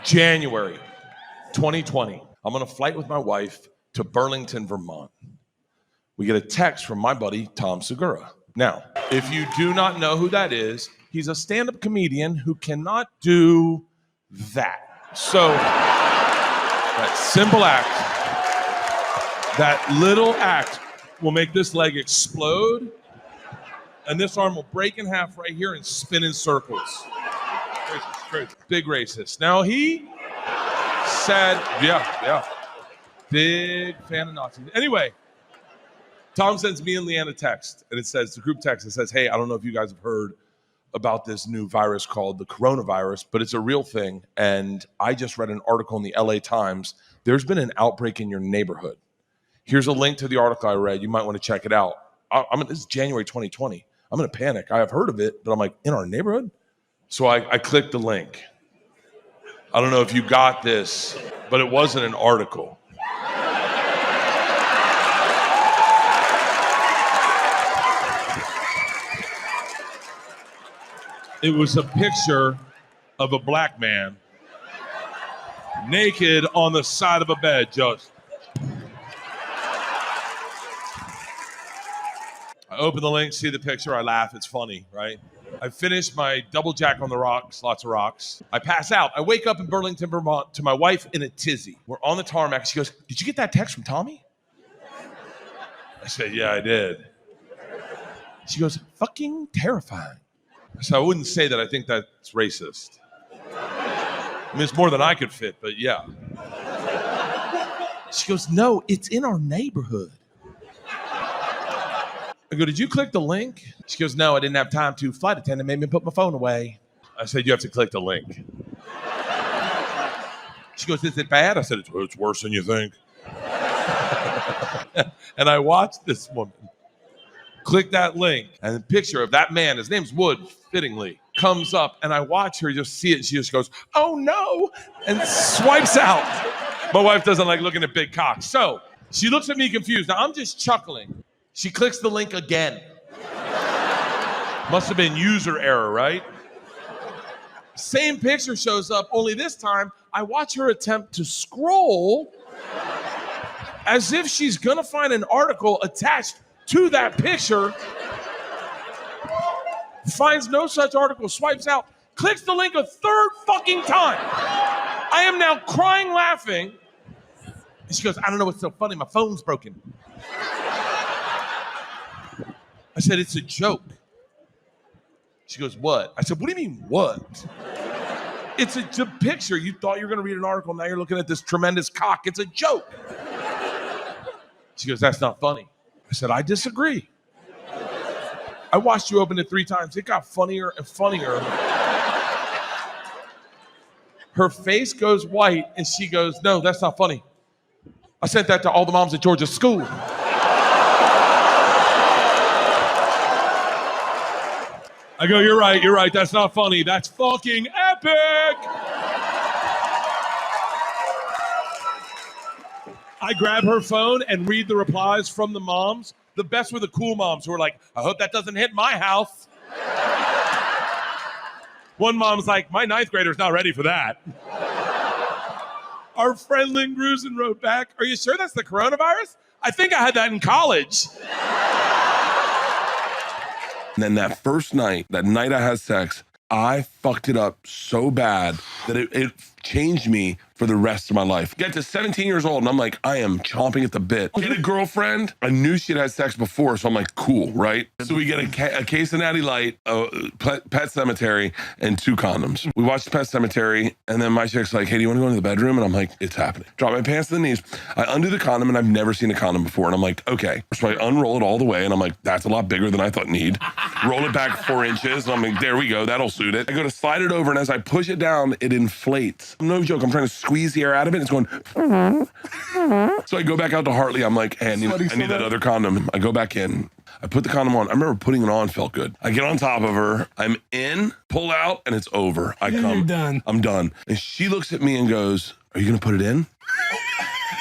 January 2020. I'm on a flight with my wife to Burlington, Vermont. We get a text from my buddy, Tom Segura. Now, if you do not know who that is, he's a stand-up comedian who cannot do that. So, that simple act, that little act will make this leg explode, and this arm will break in half right here and spin in circles. Racist. Big racist. Now, he said, yeah, big fan of Nazis. Anyway, Tom sends me and Leanne a text, and it says, the group text, it says, hey, I don't know if you guys have heard about this new virus called the coronavirus, but it's a real thing, and I just read an article in the LA Times. There's been an outbreak in your neighborhood. Here's a link to the article I read. You might want to check it out. This is January 2020. I'm in a panic. I have heard of it, but I'm like, in our neighborhood? So I clicked the link. I don't know if you got this, but it wasn't an article. It was a picture of a black man naked on the side of a bed, just. I open the link, see the picture, I laugh, it's funny, right? I finish my double jack on the rocks, lots of rocks. I pass out. I wake up in Burlington, Vermont to my wife in a tizzy. We're on the tarmac. She goes, did you get that text from Tommy? I said, yeah, I did. She goes, fucking terrifying. So I wouldn't say that I think that's racist. I mean, it's more than I could fit, but yeah. She goes, no, it's in our neighborhood. I go, did you click the link? She goes, no, I didn't have time to. Flight attendant made me put my phone away. I said, you have to click the link. She goes, is it bad? I said, it's worse than you think. And I watched this woman click that link, and the picture of that man, his name's Wood, fittingly, comes up, and I watch her just see it, and she just goes, oh no, and swipes out. My wife doesn't like looking at big cocks. So she looks at me confused. Now I'm just chuckling. She clicks the link again. Must have been user error, right? Same picture shows up, only this time I watch her attempt to scroll as if she's gonna find an article attached to that picture, finds no such article, swipes out, clicks the link a third fucking time. I am now crying, laughing. And she goes, I don't know what's so funny, my phone's broken. I said, it's a joke. She goes, what? I said, what do you mean, what? It's a picture. You thought you were gonna read an article, now you're looking at this tremendous cock. It's a joke. She goes, that's not funny. I said, I disagree. I watched you open it 3 times. It got funnier and funnier. Her face goes white, and she goes, no, that's not funny. I sent that to all the moms at Georgia's school. I go, you're right, that's not funny. That's fucking epic. I grab her phone and read the replies from the moms. The best were the cool moms who were like, I hope that doesn't hit my house. One mom's like, my 9th grader's not ready for that. Our friend Lynn Grusin wrote back, are you sure that's the coronavirus? I think I had that in college. And then that first night, that night I had sex, I fucked it up so bad that it changed me for the rest of my life. Get to 17 years old and I'm like, I am chomping at the bit. Get a girlfriend. I knew she'd had sex before, so I'm like, cool, right? So we get a case of Natty Light, Pet Cemetery, and 2 condoms. We watched Pet Cemetery, and then my chick's like, hey, do you want to go into the bedroom? And I'm like, it's happening. Drop my pants to the knees. I undo the condom, and I've never seen a condom before. And I'm like, okay. So I unroll it all the way, and I'm like, that's a lot bigger than I thought need. Roll it back 4 inches, and I'm like, there we go, that'll suit it. I go to slide it over, and as I push it down, it inflates. No joke, I'm trying to squeeze the air out of it. It's going. So I go back out to Hartley. I'm like, hey, I need that other condom. I go back in. I put the condom on. I remember putting it on, felt good. I get on top of her. I'm in, pull out, and it's over. I come. You're done. I'm done. And she looks at me and goes, are you going to put it in?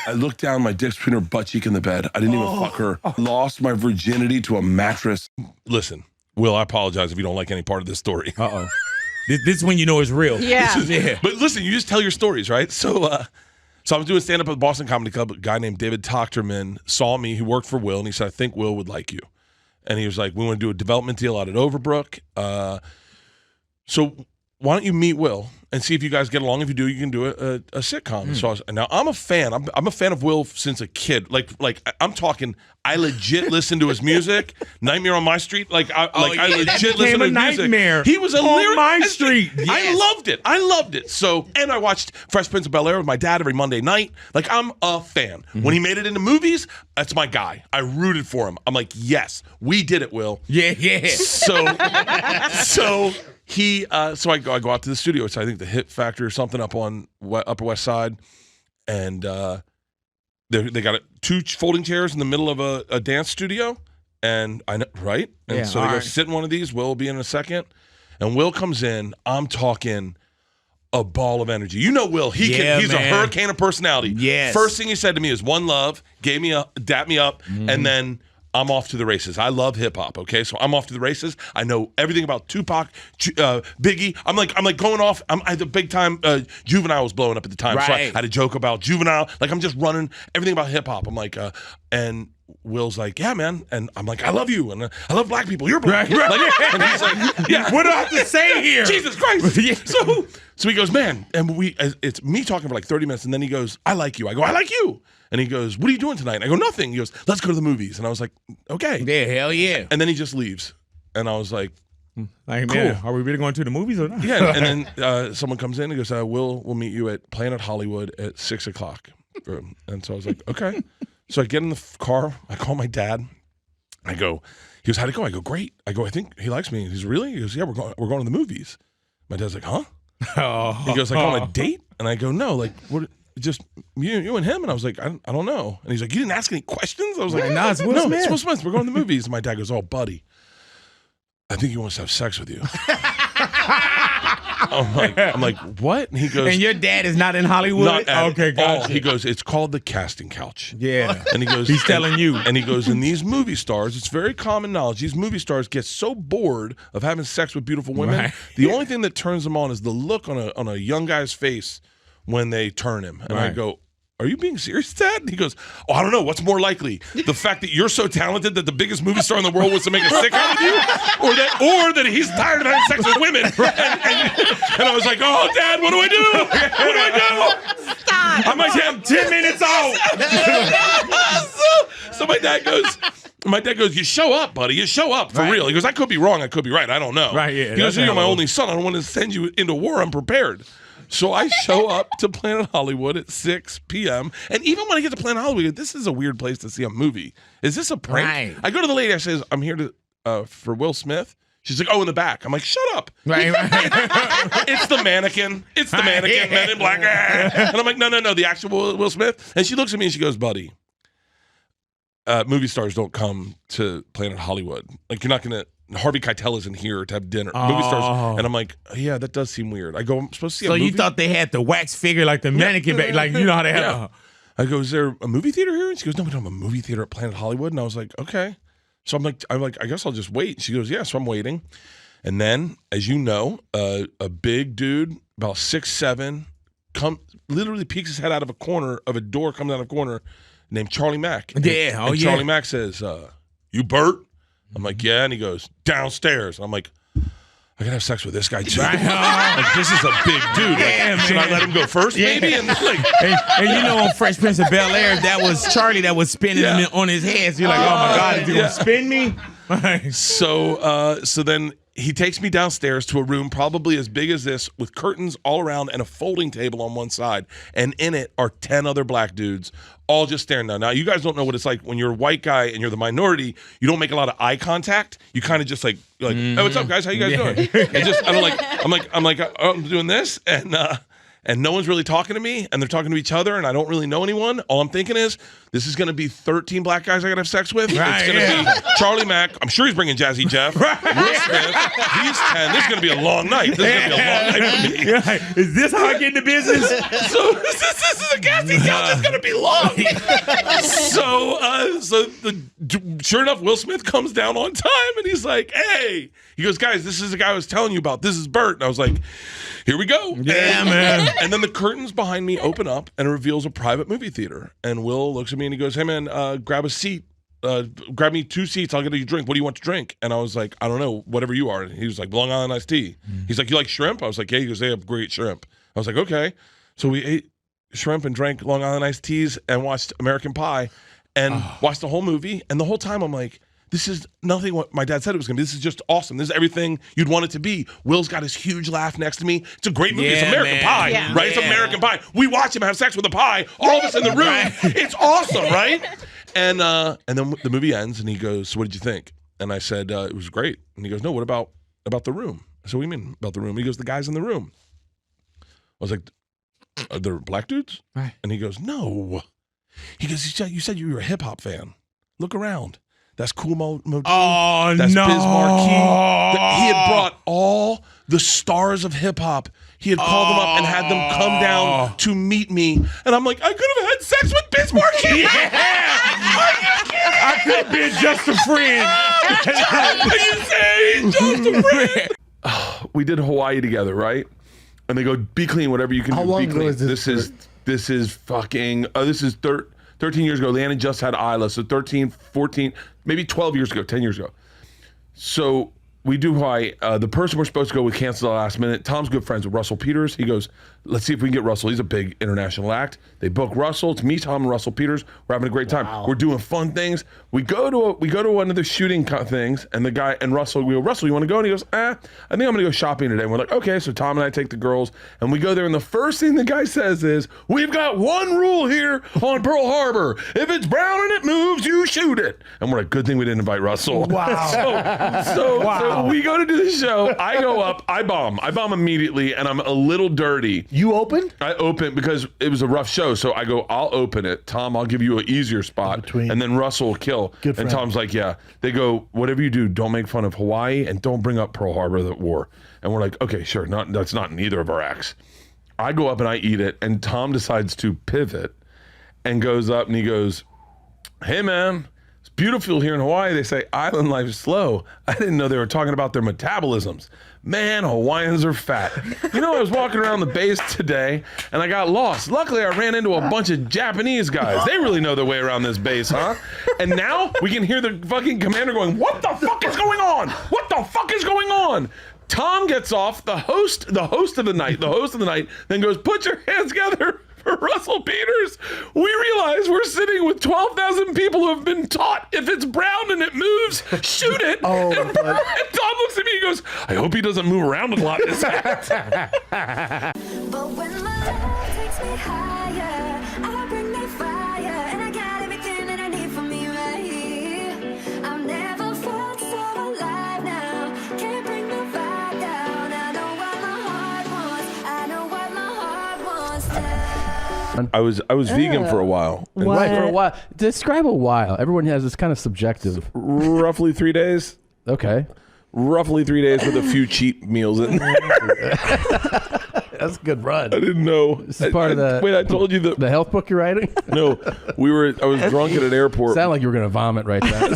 I looked down, my dick's between her butt cheek in the bed. I didn't even fuck her. Lost my virginity to a mattress. Listen, Will, I apologize if you don't like any part of this story. This is when you know it's real. Yeah. But listen, you just tell your stories, right? So I was doing stand-up at the Boston Comedy Club. A guy named David Tochterman saw me. He worked for Will, and he said, I think Will would like you. And he was like, we want to do a development deal out at Overbrook. So why don't you meet Will and see if you guys get along? If you do, you can do a sitcom. So now I'm a fan. I'm a fan of Will since a kid. Like I'm talking. I legit listen to his music. Nightmare on My Street. I legit listen to his nightmare. music. He was a on lyric. My Street. I loved it. So, and I watched Fresh Prince of Bel-Air with my dad every Monday night. Like, I'm a fan. Mm-hmm. When he made it into movies, that's my guy. I rooted for him. I'm like, yes, we did it, Will. Yeah. So I go out to the studio. It's I think the Hit Factory or something up on Upper West Side, and they got two folding chairs in the middle of a dance studio, and I know right. And so they go sit in one of these. Will will be in a second, and Will comes in. I'm talking a ball of energy. You know Will. He's a hurricane of personality. Yes. First thing he said to me is one love, gave me dapped me up, and then I'm off to the races. I love hip hop. Okay, so I'm off to the races. I know everything about Tupac, Biggie. I'm like going off. I had the big time. Juvenile was blowing up at the time, so I had a joke about Juvenile. Like I'm just running everything about hip hop. I'm like, and Will's like, yeah, man, and I'm like, I love you, and I love black people. You're black, Like, and he's like, yeah. What do I have to say here? Jesus Christ. So he goes, man, and it's me talking for like 30 minutes, and then he goes, I like you. I go, I like you. And he goes, what are you doing tonight? And I go, nothing. He goes, let's go to the movies. And I was like, okay. Yeah, hell yeah. And then he just leaves. And I was like, Like, cool. man, are we really going to the movies or not? Yeah. And then someone comes in and goes, we'll meet you at Planet Hollywood at 6:00. And so I was like, okay. So I get in the car. I call my dad. I go, he goes, how'd it go? I go, great. I go, I think he likes me. He's really? He goes, yeah, we're going to the movies. My dad's like, huh? He goes, like, on a date? And I go, no, like, what? Just you and him. And I was like, I don't know. And he's like, you didn't ask any questions? I was like, no, it's Will Smith. It's Will Smith. We're going to the movies. And my dad goes, oh, buddy, I think he wants to have sex with you. I'm like, what? And he goes, and your dad is not in Hollywood? Not at okay, all. gotcha. He goes, it's called the casting couch. Yeah. And he goes, he's telling you. And he goes, and these movie stars, it's very common knowledge, these movie stars get so bored of having sex with beautiful women. Right. The only thing that turns them on is the look on a young guy's face when they turn him. And I go, are you being serious, Dad? And he goes, oh, I don't know. What's more likely? The fact that you're so talented that the biggest movie star in the world wants to make a sick out of you? Or that he's tired of having sex with women? And I was like, oh, Dad, what do I do? What do I do? Stop. I'm like, I'm 10 minutes out. So my dad goes, you show up, buddy. You show up, for real. He goes, I could be wrong. I could be right. I don't know. Right, yeah. He goes, you're my only son. I don't want to send you into war unprepared. So I show up to Planet Hollywood at 6 p.m. And even when I get to Planet Hollywood, this is a weird place to see a movie. Is this a prank? Right. I go to the lady. I says, I'm here to for Will Smith. She's like, oh, in the back. I'm like, shut up. Right. It's the mannequin. It's the mannequin. Men in black. And I'm like, no, the actual Will Smith. And she looks at me and she goes, buddy, movie stars don't come to Planet Hollywood. Like, you're not going to. Harvey Keitel isn't here to have dinner. Movie stars. And I'm like, yeah, that does seem weird. I go, I'm supposed to see a movie? So you thought they had the wax figure like the mannequin back, like you know how they have. I go, is there a movie theater here? And she goes, no, we don't have a movie theater at Planet Hollywood. And I was like, okay. So I'm like, I guess I'll just wait. She goes, yeah. So I'm waiting. And then, as you know, a big dude, about 6'7", literally peeks his head out of a corner of a door, comes out of a corner, named Charlie Mack. And Charlie Mack says, you Bert? I'm like, yeah. And he goes, downstairs. And I'm like, I can have sex with this guy too. Like, this is a big dude. Like, should I let him go first, maybe? And, and you know, on Fresh Prince of Bel-Air, that was Charlie that was spinning him on his head. So you're like, oh my God, is he gonna spin me? So then he takes me downstairs to a room probably as big as this with curtains all around and a folding table on one side. And in it are 10 other black dudes all just staring down. Now, you guys don't know what it's like when you're a white guy and you're the minority. You don't make a lot of eye contact. You kind of just like, hey, what's up, guys? How you guys doing? And just, I'm doing this. And no one's really talking to me, and they're talking to each other, and I don't really know anyone. All I'm thinking is, this is going to be 13 black guys I got to have sex with. Right, it's going to be Charlie Mack. I'm sure he's bringing Jazzy Jeff. Will Smith. He's 10. This is going to be a long night. This is going to be a long night for me. Right. Is this how I get into business? So this is a casting couch. It's going to be long. So the sure enough, Will Smith comes down on time and he's like, hey. He goes, guys, this is the guy I was telling you about. This is Bert. And I was like, here we go. Yeah, man. And then the curtains behind me open up and it reveals a private movie theater. And Will looks at me and he goes, hey, man, grab a seat. Grab me 2 seats. I'll get you a drink. What do you want to drink? And I was like, I don't know, whatever you are. And he was like, Long Island iced tea. He's like, you like shrimp? I was like, yeah. He goes, they have great shrimp. I was like, okay. So we ate shrimp and drank Long Island iced teas and watched American Pie and watched the whole movie. And the whole time I'm like, this is nothing what my dad said it was going to be. This is just awesome. This is everything you'd want it to be. Will's got his huge laugh next to me. It's a great movie. Yeah, it's American Pie, right? It's American Pie. We watch him have sex with a pie. All of us in the room. It's awesome, right? And then the movie ends and he goes, so what did you think? And I said, it was great. And he goes, no, what about the room? I said, what do you mean about the room? He goes, the guys in the room. I was like, are there black dudes? Right. And he goes, no. He goes, you said you were a hip hop fan. Look around. That's Cool Modine. Oh, That's no. Biz Markie. He had brought all the stars of hip hop. He had called them up and had them come down to meet me. And I'm like, I could have had sex with Biz Markie. I could have been just a friend. Are you saying just a friend? We did Hawaii together, right? And they go, be clean, whatever you can do. How long be ago clean. is this? This is fucking, this is 13 years ago. Leanna just had Isla, so 13, 14, maybe 12 years ago, 10 years ago. So we do Hawaii. The person we're supposed to go with canceled at the last minute. Tom's good friends with Russell Peters. He goes, let's see if we can get Russell. He's a big international act. They book Russell. It's me, Tom, and Russell Peters. We're having a great time. We're doing fun things. We go to one of the shooting things, and the guy and Russell, we go, Russell, you want to go? And he goes, I think I'm going to go shopping today. And we're like, okay. So Tom and I take the girls, and we go there, and the first thing the guy says is, we've got one rule here on Pearl Harbor. If it's brown and it moves, you shoot it. And we're like, good thing we didn't invite Russell. Wow. So we go to do the show. I go up. I bomb immediately, and I'm a little dirty. You opened? I open because it was a rough show. So I go, I'll open it. Tom, I'll give you an easier spot. Between. And then Russell will kill. Good and friend. Tom's like, yeah. They go, whatever you do, don't make fun of Hawaii and don't bring up Pearl Harbor, the war. And we're like, okay, sure. That's not in either of our acts. I go up and I eat it. And Tom decides to pivot and goes up and he goes, hey, man. It's beautiful here in Hawaii. They say island life is slow. I didn't know they were talking about their metabolisms. Man, Hawaiians are fat. You know, I was walking around the base today and I got lost. Luckily, I ran into a bunch of Japanese guys. They really know their way around this base, huh? And now we can hear the fucking commander going, what the fuck is going on? What the fuck is going on? Tom gets off, the host of the night, then goes, put your hands together for Russell Peters. We realize we're sitting with 12,000 people who have been taught if it's brown and it moves, shoot it. Oh, and Tom looks at me and goes, I hope he doesn't move around a lot in his hat. But when my love takes me higher, I bring the fire, and I got everything that I need for me right here. I've never felt so alive now. Can't bring the vibe down. I know what my heart wants. I know what my heart wants now. I was vegan for a while. And Right, for a while. Describe a while. Everyone has this kind of subjective. roughly 3 days. Okay. Roughly 3 days with a few cheap meals in there. That's a good run. I didn't know. This is part of the- Wait, I told you that. The health book you're writing? No, I was drunk at an airport. Sound like you were going to vomit right there.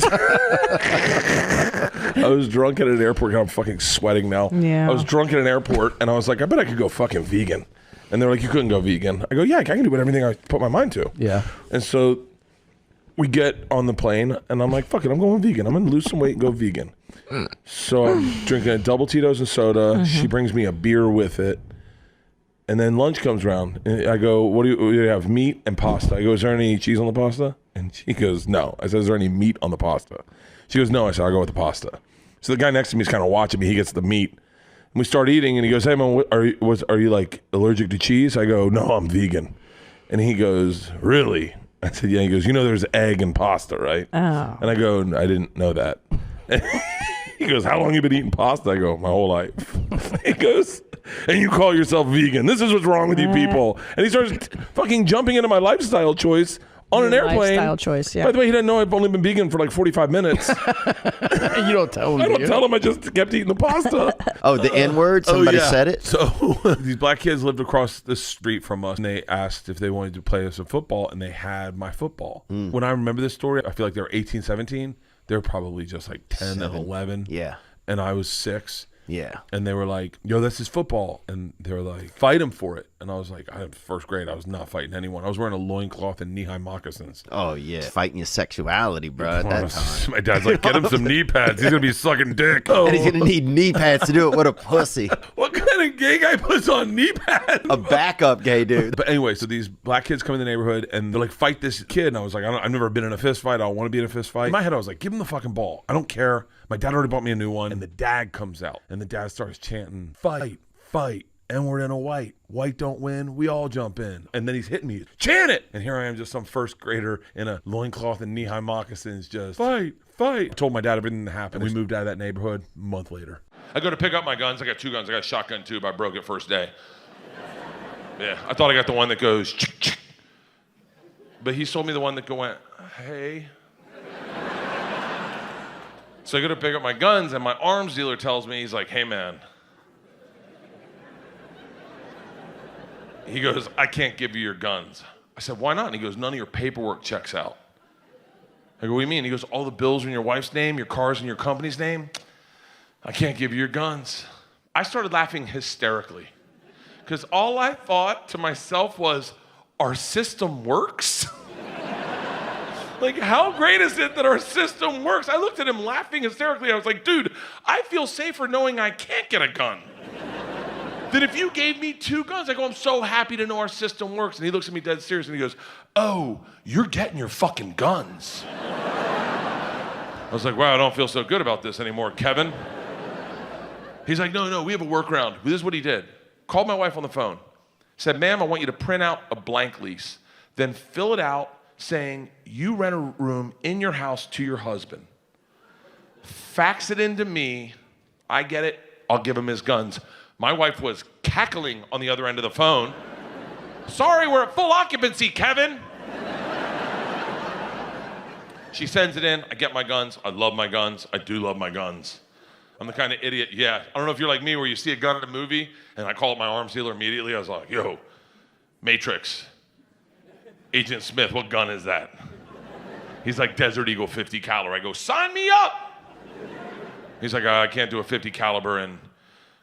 I was drunk at an airport. God, I'm fucking sweating now. Yeah. I was drunk at an airport and I was like, I bet I could go fucking vegan. And they're like, you couldn't go vegan. I go, yeah, I can do everything I put my mind to. Yeah. And so we get on the plane and I'm like, fuck it, I'm going vegan. I'm going to lose some weight and go vegan. So I'm drinking a double Tito's and soda. She brings me a beer with it. And then lunch comes around. And I go, what do you have? Meat and pasta. I go, is there any cheese on the pasta? And she goes, no. I said, is there any meat on the pasta? She goes, no. I said, I'll go with the pasta. So the guy next to me is kind of watching me. He gets the meat. And we start eating and he goes, hey man, are you like allergic to cheese? I go, no, I'm vegan. And he goes, really? I said, yeah. He goes, you know there's egg in pasta, right? Oh. And I go, I didn't know that. He goes, how long you been eating pasta? I go, my whole life. He goes, and you call yourself vegan. This is what's wrong with you people. And he starts fucking jumping into my lifestyle choice on an airplane. Lifestyle choice, yeah. By the way, he didn't know I've only been vegan for like 45 minutes. You don't tell him. I don't do you? tell him, I just kept eating the pasta. Oh, the N-word? Somebody said it? So these black kids lived across the street from us, and they asked if they wanted to play us some football, and they had my football. When I remember this story, I feel like they were 18, 17. They were probably just like 10 and 11. Yeah. And I was 6. Yeah. And they were like, yo, this is football. And they were like, fight him for it. And I was like, first grade, I was not fighting anyone. I was wearing a loincloth and knee-high moccasins. Oh, yeah. Fighting your sexuality, bro, at that time. My dad's like, get him some knee pads. He's going to be sucking dick. And he's going to need knee pads to do it with a pussy. What kind of gay guy puts on knee pads? A backup gay dude. But anyway, so these black kids come in the neighborhood and they're like, fight this kid. And I was like, I've never been in a fist fight. I don't want to be in a fist fight. In my head, I was like, give him the fucking ball. I don't care. My dad already bought me a new one. And the dad comes out and the dad starts chanting, fight, fight. And we're in a white. White don't win. We all jump in. And then he's hitting me. Chant it! And here I am, just some first grader in a loincloth and knee-high moccasins, just fight, fight. I told my dad everything that happened. We moved out of that neighborhood a month later. I go to pick up my guns. I got 2 guns. I got a shotgun too, but I broke it first day. Yeah, I thought I got the one that goes, but he sold me the one that went, hey. So I go to pick up my guns, and my arms dealer tells me, he's like, hey, man. He goes, I can't give you your guns. I said, why not? And he goes, none of your paperwork checks out. I go, what do you mean? He goes, all the bills are in your wife's name, your car's in your company's name. I can't give you your guns. I started laughing hysterically because all I thought to myself was, our system works? Like, how great is it that our system works? I looked at him laughing hysterically. I was like, dude, I feel safer knowing I can't get a gun than if you gave me 2 guns. I go, I'm so happy to know our system works. And he looks at me dead serious and he goes, oh, you're getting your fucking guns. I was like, wow, I don't feel so good about this anymore, Kevin. He's like, no, we have a workaround. This is what he did. Called my wife on the phone. Said, ma'am, I want you to print out a blank lease. Then fill it out saying you rent a room in your house to your husband. Fax it into me. I get it. I'll give him his guns. My wife was cackling on the other end of the phone. Sorry, we're at full occupancy, Kevin. She sends it in. I get my guns. I love my guns. I do love my guns. I'm the kind of idiot, yeah. I don't know if you're like me where you see a gun in a movie and I call up my arms dealer immediately. I was like, yo, Matrix, Agent Smith, what gun is that? He's like, Desert Eagle 50 caliber. I go, sign me up. He's like, I can't do a 50 caliber in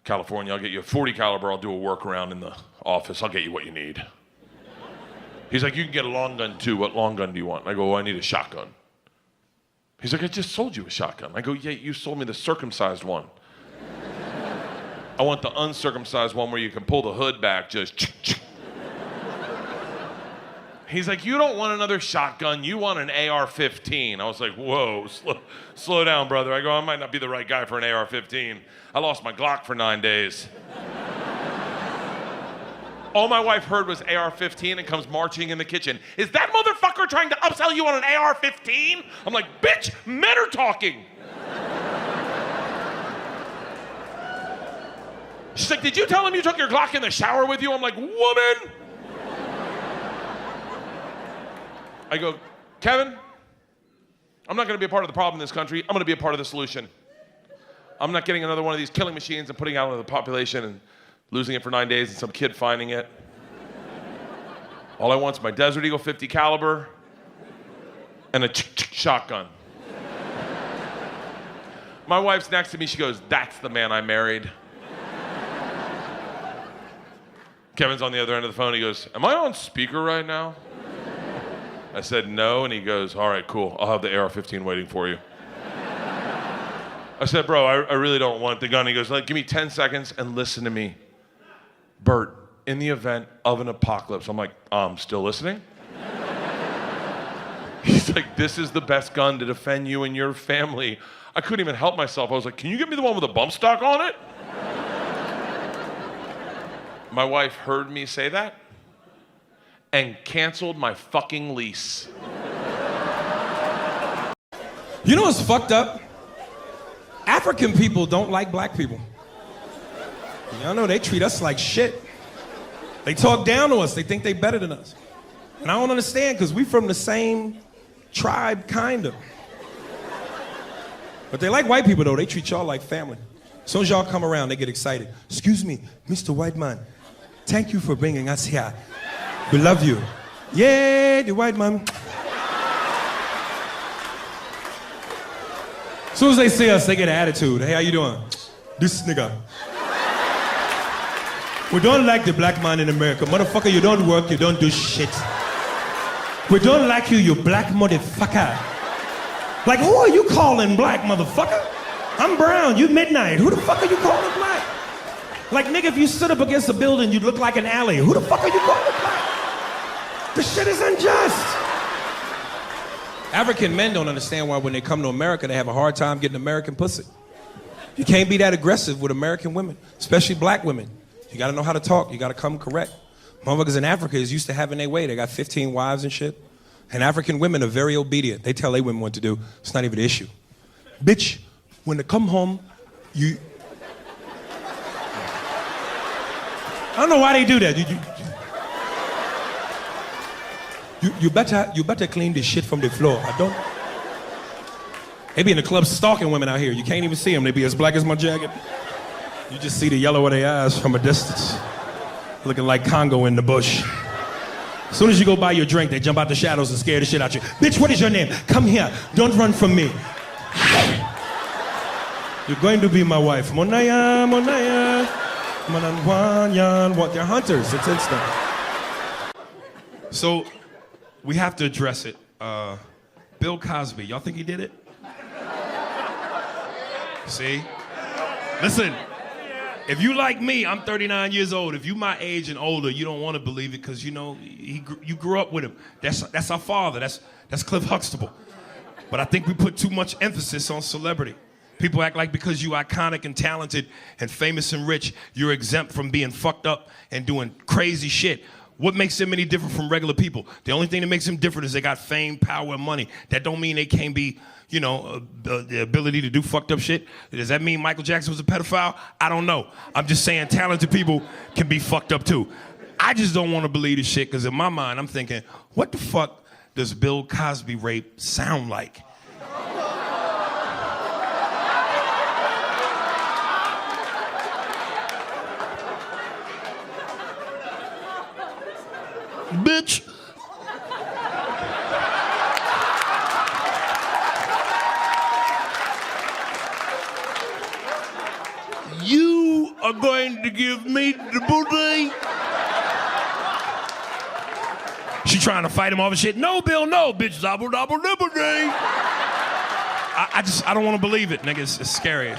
California. I'll get you a 40 caliber. I'll do a workaround in the office. I'll get you what you need. He's like, you can get a long gun too. What long gun do you want? I go, I need a shotgun. He's like, I just sold you a shotgun. I go, yeah, you sold me the circumcised one. I want the uncircumcised one where you can pull the hood back, just. He's like, you don't want another shotgun, you want an AR-15. I was like, whoa, slow down, brother. I go, I might not be the right guy for an AR-15. I lost my Glock for 9 days. All my wife heard was AR-15 and comes marching in the kitchen. Is that motherfucker trying to upsell you on an AR-15? I'm like, bitch, men are talking. She's like, did you tell him you took your Glock in the shower with you? I'm like, woman. I go, Kevin, I'm not gonna be a part of the problem in this country. I'm gonna be a part of the solution. I'm not getting another one of these killing machines and putting it out into the population and losing it for 9 days and some kid finding it. All I want is my Desert Eagle 50 caliber and a shotgun. My wife's next to me, she goes, that's the man I married. Kevin's on the other end of the phone, he goes, am I on speaker right now? I said no, and he goes, all right, cool, I'll have the AR-15 waiting for you. I said, bro, I really don't want the gun. He goes, like, give me 10 seconds and listen to me. Bert, in the event of an apocalypse. I'm like, still listening? He's like, this is the best gun to defend you and your family. I couldn't even help myself. I was like, can you give me the one with a bump stock on it? My wife heard me say that and canceled my fucking lease. You know what's fucked up? African people don't like black people. Y'all know they treat us like shit. They talk down to us. They think they better than us. And I don't understand because we from the same tribe, kind of. But they like white people, though. They treat y'all like family. As soon as y'all come around, they get excited. Excuse me, Mr. White Man. Thank you for bringing us here. We love you. Yeah, the white man. As soon as they see us, they get an attitude. Hey, how you doing? This nigga. We don't like the black man in America. Motherfucker, you don't work, you don't do shit. We don't like you, you black motherfucker. Like, who are you calling black, motherfucker? I'm brown, you midnight. Who the fuck are you calling black? Like, nigga, if you stood up against a building, you'd look like an alley. Who the fuck are you calling black? This shit is unjust. African men don't understand why when they come to America, they have a hard time getting American pussy. You can't be that aggressive with American women, especially black women. You gotta know how to talk, you gotta come correct. Motherfuckers in Africa is used to having their way. They got 15 wives and shit. And African women are very obedient. They tell their women what to do. It's not even an issue. Bitch, when they come home, you... I don't know why they do that. You better clean the shit from the floor. I don't... They be in the club stalking women out here. You can't even see them. They be as black as my jacket. You just see the yellow of their eyes from a distance. Looking like Congo in the bush. As soon as you go buy your drink, they jump out the shadows and scare the shit out you. Bitch, what is your name? Come here. Don't run from me. You're going to be my wife. Monaya, Monaya. They're hunters. It's instant. So, we have to address it. Bill Cosby, y'all think he did it? See? Listen, if you like me, I'm 39 years old. If you my age and older, you don't want to believe it because, you know, you grew up with him. That's our father. That's Cliff Huxtable. But I think we put too much emphasis on celebrity. People act like because you iconic and talented and famous and rich, you're exempt from being fucked up and doing crazy shit. What makes them any different from regular people? The only thing that makes them different is they got fame, power, and money. That don't mean they can't be, you know, the ability to do fucked up shit. Does that mean Michael Jackson was a pedophile? I don't know. I'm just saying talented people can be fucked up too. I just don't want to believe this shit because in my mind, I'm thinking, what the fuck does Bill Cosby rape sound like? Bitch. You are going to give me the booty? She trying to fight him off and shit. No, Bill, no, bitch. Zobble, dobble, nibble, day. I don't want to believe it, nigga. It's scary.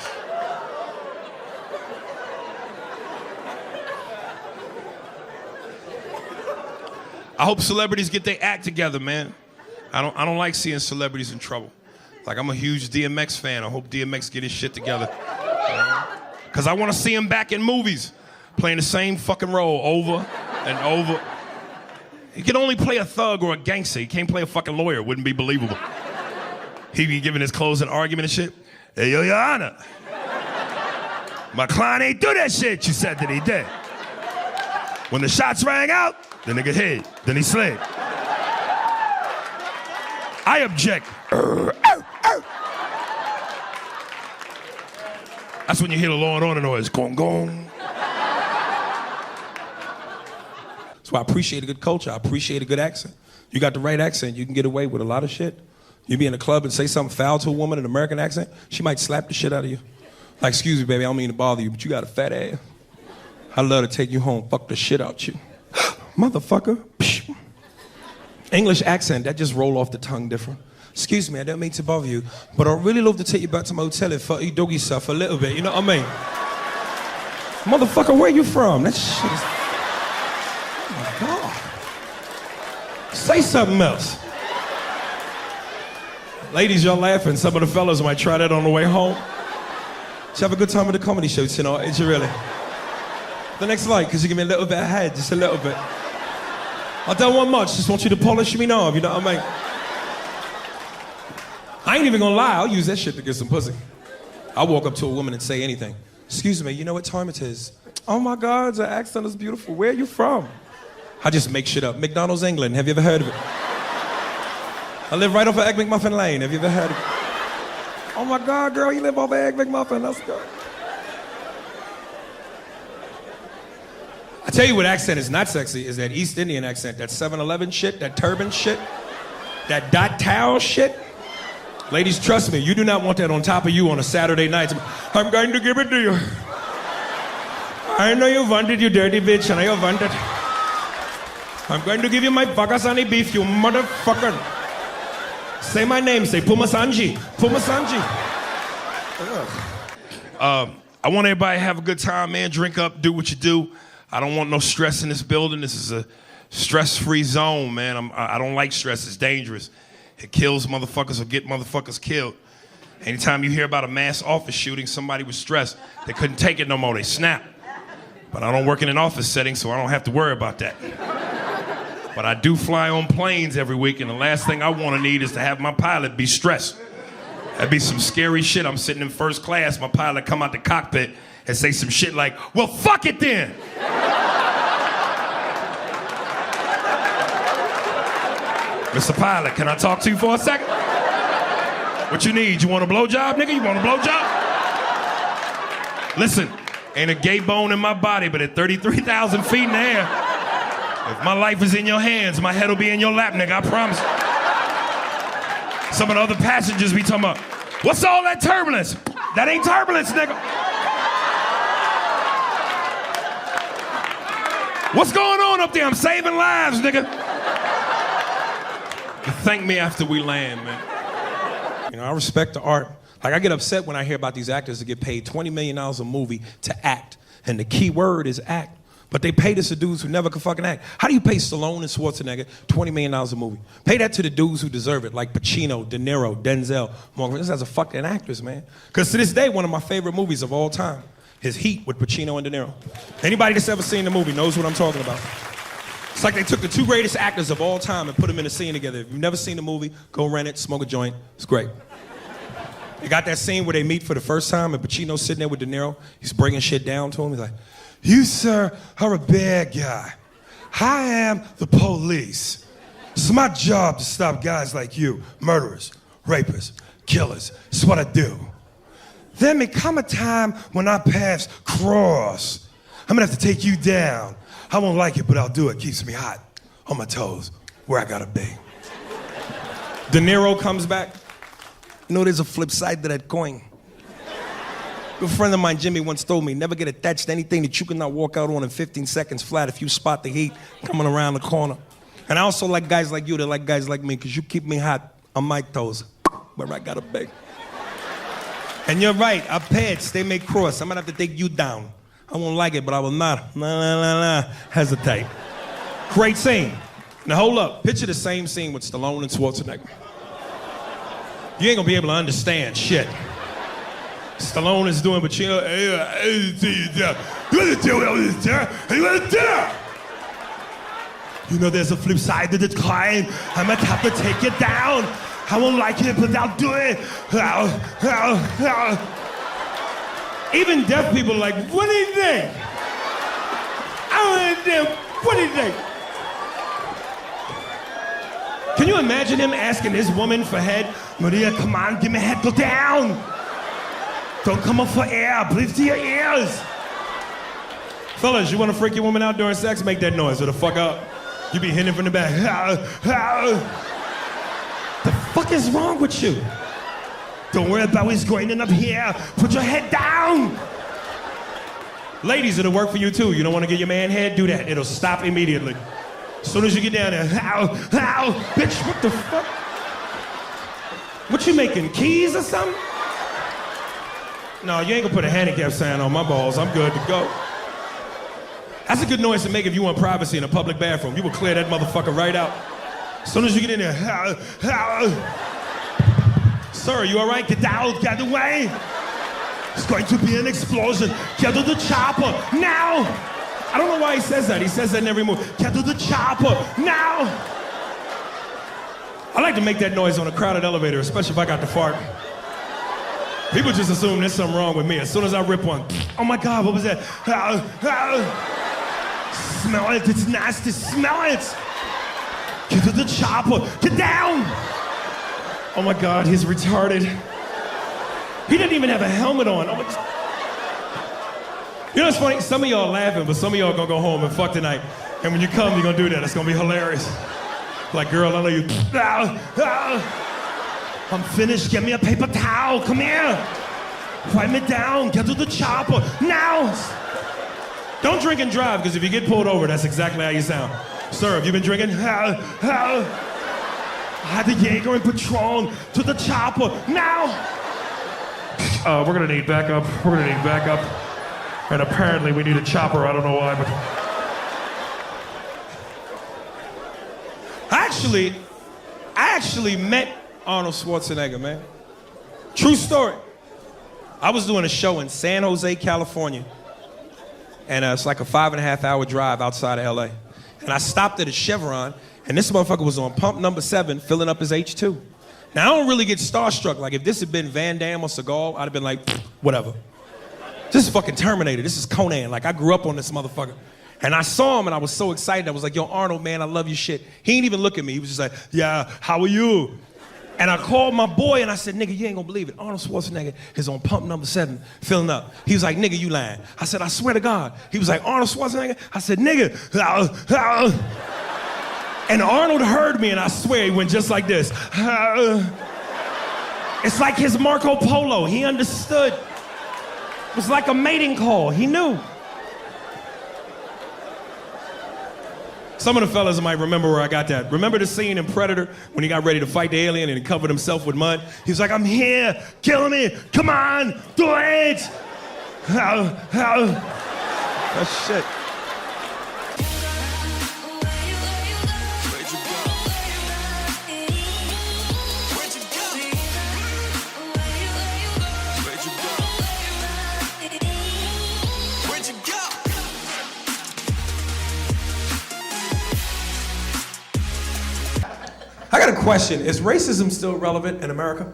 I hope celebrities get their act together, man. I don't like seeing celebrities in trouble. Like, I'm a huge DMX fan. I hope DMX get his shit together. Because I want to see him back in movies, playing the same fucking role over and over. He can only play a thug or a gangster. He can't play a fucking lawyer. It wouldn't be believable. He be giving his closing argument and shit. Hey, yo, Your Honor. My client ain't do that shit you said that he did. When the shots rang out, the nigga hit, then he slid. I object. That's when you hear the Law and Order noise. Gong, gong. So I appreciate a good culture. I appreciate a good accent. You got the right accent, you can get away with a lot of shit. You be in a club and say something foul to a woman in an American accent, she might slap the shit out of you. Like, excuse me, baby, I don't mean to bother you, but you got a fat ass. I'd love to take you home, fuck the shit out you. Motherfucker. Psh. English accent, that just roll off the tongue different. Excuse me, I don't mean to bother you, but I'd really love to take you back to my hotel and fuck you doggy stuff a little bit, you know what I mean? Motherfucker, where you from? That shit is... Oh my God. Say something else. Ladies, y'all laughing. Some of the fellas might try that on the way home. Did you have a good time at the comedy show tonight? Did you really? The next light, because you give me a little bit of head, just a little bit. I don't want much, just want you to polish me knob, you know what I mean? I ain't even gonna lie, I'll use that shit to get some pussy. I'll walk up to a woman and say anything. Excuse me, you know what time it is? Oh my God, your accent is beautiful. Where are you from? I just make shit up. McDonald's, England, have you ever heard of it? I live right off of Egg McMuffin Lane, have you ever heard of it? Oh my God, girl, you live off of Egg McMuffin, let's go. I tell you what accent is not sexy, is that East Indian accent, that 7-Eleven shit, that turban shit, that dot towel shit. Ladies, trust me, you do not want that on top of you on a Saturday night. I'm going to give it to you. I know you want it, you dirty bitch. I know you want it. I'm going to give you my Pakistani beef, you motherfucker. Say my name, say Pumasanji. Pumasanji. I want everybody to have a good time, man. Drink up, do what you do. I don't want no stress in this building. This is a stress-free zone, man. I don't like stress. It's dangerous. It kills motherfuckers or get motherfuckers killed. Anytime you hear about a mass office shooting, somebody was stressed. They couldn't take it no more. They snapped. But I don't work in an office setting, so I don't have to worry about that. But I do fly on planes every week, and the last thing I want to need is to have my pilot be stressed. That'd be some scary shit. I'm sitting in first class, my pilot come out the cockpit and say some shit like, well, fuck it then. Mr. Pilot, can I talk to you for a second? What you need? You want a blowjob, nigga? You want a blowjob? Listen, ain't a gay bone in my body, but at 33,000 feet in the air, if my life is in your hands, my head will be in your lap, nigga, I promise. Some of the other passengers be talking about, what's all that turbulence? That ain't turbulence, nigga. What's going on up there? I'm saving lives, nigga. Thank me after we land, man. You know, I respect the art. Like, I get upset when I hear about these actors that get paid $20 million a movie to act. And the key word is act. But they pay this to dudes who never could fucking act. How do you pay Stallone and Schwarzenegger $20 million a movie? Pay that to the dudes who deserve it, like Pacino, De Niro, Denzel, Morgan. These guys are fucking actors, man. Because to this day, one of my favorite movies of all time is Heat with Pacino and De Niro. Anybody that's ever seen the movie knows what I'm talking about. It's like they took the two greatest actors of all time and put them in a scene together. If you've never seen the movie, go rent it, smoke a joint. It's great. They got that scene where they meet for the first time and Pacino's sitting there with De Niro. He's bringing shit down to him. He's like, you, sir, are a bad guy. I am the police. It's my job to stop guys like you, murderers, rapists, killers. It's what I do. There may come a time when our paths cross. I'm gonna have to take you down. I won't like it, but I'll do it. Keeps me hot, on my toes, where I gotta be. De Niro comes back. You know, there's a flip side to that coin. A good friend of mine, Jimmy, once told me, never get attached to anything that you cannot walk out on in 15 seconds flat if you spot the heat coming around the corner. And I also like guys like you that like guys like me, because you keep me hot on my toes, where I gotta be. And you're right, our paths, they may cross. I'm gonna have to take you down. I won't like it, but I will not hesitate. Great scene. Now hold up, picture the same scene with Stallone and Schwarzenegger. You ain't gonna be able to understand shit. Stallone is doing Pacino. You know there's a flip side to the coin. I might have to take it down. I won't like it, but I'll do it. Even deaf people are like, what do you think? I don't understand. What do you think? Can you imagine him asking this woman for head? Maria, come on, give me head, go down. Don't come up for air, breathe to your ears. Fellas, you want to freak your woman out during sex? Make that noise or the fuck up. You be hitting from the back. The fuck is wrong with you? Don't worry about what's going on up here. Put your head down. Ladies, it'll work for you too. You don't want to get your man head? Do that. It'll stop immediately. As soon as you get down there, bitch, what the fuck? What you making, keys or something? No, you ain't gonna put a handicap sign on my balls. I'm good to go. That's a good noise to make if you want privacy in a public bathroom. You will clear that motherfucker right out. As soon as you get in there, sir, you all right? Get out, get away. It's going to be an explosion. Get to the chopper, now. I don't know why he says that. He says that in every movie. Get to the chopper, now. I like to make that noise on a crowded elevator, especially if I got to fart. People just assume there's something wrong with me. As soon as I rip one, oh my God, what was that? Smell it, it's nasty, smell it. Get to the chopper, get down. Oh my God, he's retarded. He didn't even have a helmet on. Oh, you know what's funny? Some of y'all laughing, but some of y'all gonna go home and fuck tonight. And when you come, you're gonna do that. It's gonna be hilarious. Like, girl, I love you. I'm finished, get me a paper towel, come here. Wipe me down, get to the chopper, now. Don't drink and drive, because if you get pulled over, that's exactly how you sound. Sir, have you been drinking? I had the Jaeger and Patron to the chopper, now. We're gonna need backup, And apparently we need a chopper, I don't know why, but. I actually met Arnold Schwarzenegger, man. True story. I was doing a show in San Jose, California. And it's like a 5.5 hour drive outside of LA. And I stopped at a Chevron, and this motherfucker was on pump number 7, filling up his H2. Now, I don't really get starstruck. Like, if this had been Van Damme or Seagal, I'd have been like, whatever. This is fucking Terminator. This is Conan. Like, I grew up on this motherfucker. And I saw him, and I was so excited. I was like, yo, Arnold, man, I love your shit. He didn't even look at me. He was just like, yeah, how are you? And I called my boy, and I said, nigga, you ain't gonna believe it. Arnold Schwarzenegger is on pump number 7, filling up. He was like, nigga, you lying. I said, I swear to God. He was like, Arnold Schwarzenegger? I said, nigga. And Arnold heard me, and I swear he went just like this. It's like his Marco Polo. He understood. It was like a mating call. He knew. Some of the fellas might remember where I got that. Remember the scene in Predator when he got ready to fight the alien and he covered himself with mud? He was like, I'm here, kill me, come on, do it! That's shit. I got a question. Is racism still relevant in America?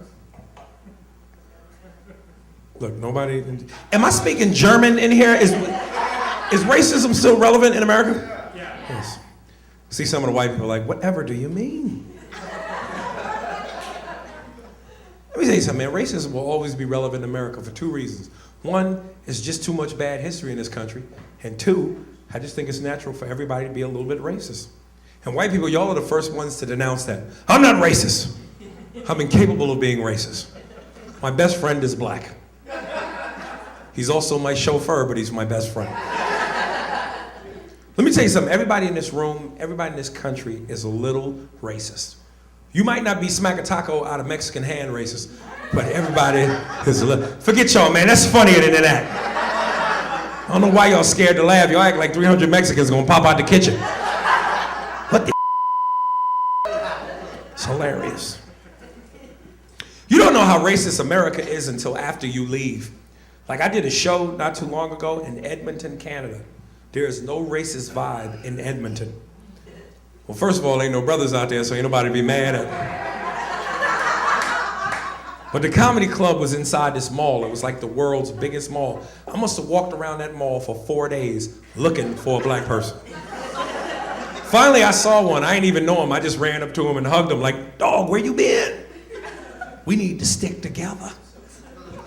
Look, nobody. Am I speaking German in here? Is racism still relevant in America? Yeah. Yes. See some of the white people like, whatever do you mean? Let me tell you something, man. Racism will always be relevant in America for 2 reasons. One, it's just too much bad history in this country. And 2, I just think it's natural for everybody to be a little bit racist. And white people, y'all are the first ones to denounce that. I'm not racist. I'm incapable of being racist. My best friend is black. He's also my chauffeur, but he's my best friend. Let me tell you something. Everybody in this room, everybody in this country is a little racist. You might not be smack a taco out of Mexican hand racist, but everybody is a little. Forget y'all, man. That's funnier than that. I don't know why y'all scared to laugh. Y'all act like 300 Mexicans gonna pop out the kitchen. What the? It's hilarious. You don't know how racist America is until after you leave. Like, I did a show not too long ago in Edmonton, Canada. There is no racist vibe in Edmonton. Well, first of all, ain't no brothers out there, so ain't nobody be mad at me. But the comedy club was inside this mall. It was like the world's biggest mall. I must have walked around that mall for 4 days looking for a black person. Finally, I saw one. I ain't even know him. I just ran up to him and hugged him like, dog, where you been? We need to stick together.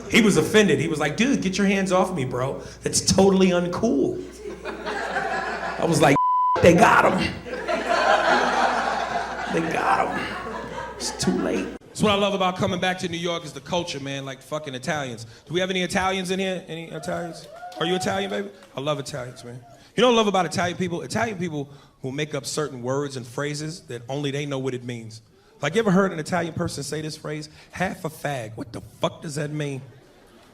He was offended. He was like, dude, get your hands off me, bro. That's totally uncool. I was like, they got him. They got him. It's too late. That's what I love about coming back to New York is the culture, man, like fucking Italians. Do we have any Italians in here? Any Italians? Are you Italian, baby? I love Italians, man. You know what I love about Italian people? Italian people who make up certain words and phrases that only they know what it means. Like, you ever heard an Italian person say this phrase? Half a fag. What the fuck does that mean?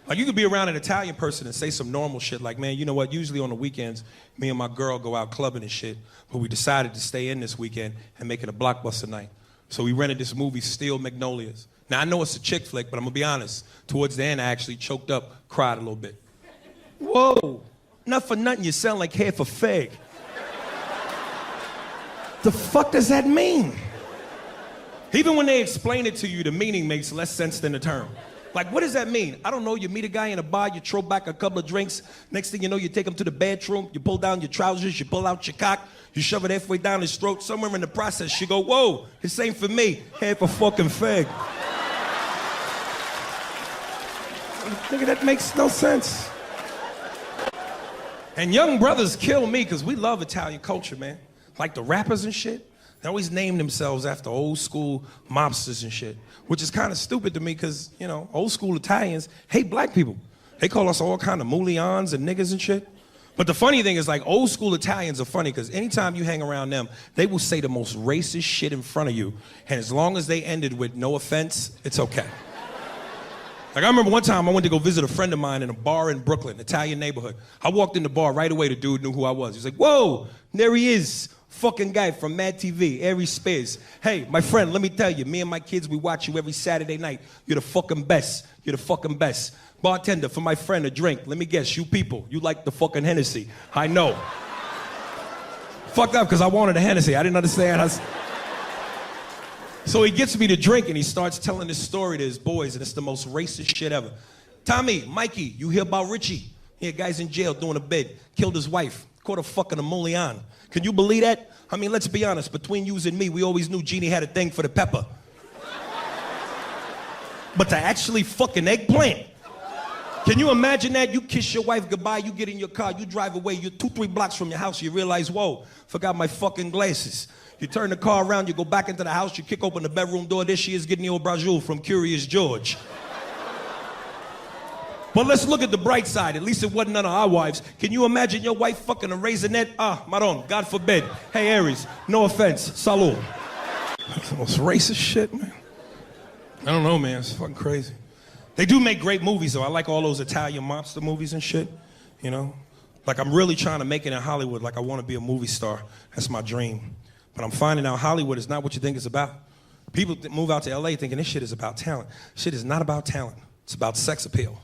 Like, you could be around an Italian person and say some normal shit like, man, you know what? Usually on the weekends, me and my girl go out clubbing and shit, but we decided to stay in this weekend and make it a blockbuster night. So we rented this movie, Steel Magnolias. Now, I know it's a chick flick, but I'm gonna be honest. Towards the end, I actually choked up, cried a little bit. Whoa, not for nothing, you sound like half a fag. The fuck does that mean? Even when they explain it to you, the meaning makes less sense than the term. Like, what does that mean? I don't know. You meet a guy in a bar, you throw back a couple of drinks. Next thing you know, you take him to the bathroom, you pull down your trousers, you pull out your cock, you shove it halfway down his throat. Somewhere in the process, you go, whoa, this ain't for me. Half a fucking fag. Nigga, that makes no sense. And young brothers kill me because we love Italian culture, man. Like the rappers and shit. They always name themselves after old school mobsters and shit, which is kind of stupid to me because, you know, old school Italians hate black people. They call us all kind of mullions and niggas and shit. But the funny thing is, like, old school Italians are funny because anytime you hang around them, they will say the most racist shit in front of you. And as long as they ended with no offense, it's okay. Like, I remember one time I went to go visit a friend of mine in a bar in Brooklyn, Italian neighborhood. I walked in the bar right away, the dude knew who I was. He's like, whoa, there he is. Fucking guy from Mad TV, Aries Spears. Hey, my friend, let me tell you, me and my kids, we watch you every Saturday night. You're the fucking best. You're the fucking best. Bartender, for my friend, a drink. Let me guess, you people, you like the fucking Hennessy. I know. Fucked up, because I wanted a Hennessy. I didn't understand. So he gets me to drink, and he starts telling this story to his boys, and it's the most racist shit ever. Tommy, Mikey, you hear about Richie? Yeah, guy's in jail doing a bid. Killed his wife. Caught a fucking emulsion. Can you believe that? I mean, let's be honest. Between you and me, we always knew Jeannie had a thing for the pepper. But to actually fucking eggplant. Can you imagine that? You kiss your wife goodbye, you get in your car, you drive away, you're 2-3 blocks from your house, you realize, whoa, forgot my fucking glasses. You turn the car around, you go back into the house, you kick open the bedroom door, there she is getting the old brajul from Curious George. But let's look at the bright side. At least it wasn't none of our wives. Can you imagine your wife fucking a raisinette? Ah, Maron, God forbid. Hey, Aries, no offense. Salud. That's the most racist shit, man. I don't know, man. It's fucking crazy. They do make great movies, though. I like all those Italian mobster movies and shit, you know? Like, I'm really trying to make it in Hollywood. Like, I want to be a movie star. That's my dream. But I'm finding out Hollywood is not what you think it's about. People move out to LA thinking this shit is about talent. Shit is not about talent. It's about sex appeal.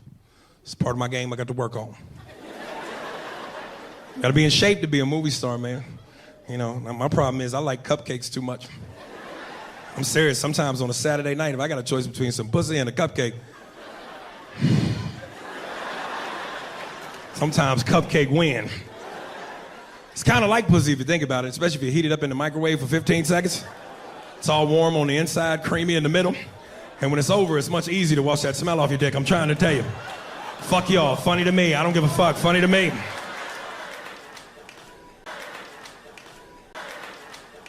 It's part of my game I got to work on. Got to be in shape to be a movie star, man. You know, my problem is I like cupcakes too much. I'm serious. Sometimes on a Saturday night, if I got a choice between some pussy and a cupcake, sometimes cupcake win. It's kind of like pussy if you think about it, especially if you heat it up in the microwave for 15 seconds. It's all warm on the inside, creamy in the middle. And when it's over, it's much easier to wash that smell off your dick. I'm trying to tell you. Fuck y'all. Funny to me. I don't give a fuck. Funny to me.